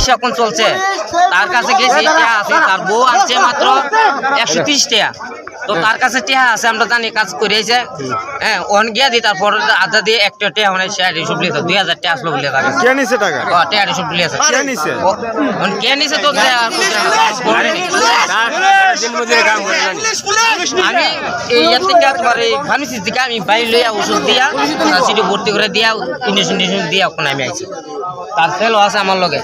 চিকিৎসা এখন চলছে তার কাছে গেছি টিয়া আছে তার বউ আনছে মাত্র 130 টাকা তো তার কাছে টিয়া আছে আমরা জানি কাজ করেছে হ্যাঁ অন গিয়া দি তারপর আধা দিয়ে একটা টিয়া মানে 2000 টাকা আসলো বলে টাকা কে নিছে টাকা টিয়া আছে কে নিছে কে নিছে তো আমি এই থেকে একবারে ফার্মেসি থেকে আমি বাইরে লইয়া ওষুধ দিয়া সিটি ভর্তি করে দিয়া ইঞ্জেকশন দিয়া ওখানে আমি আইছি তার ফেল আছে আমার লগে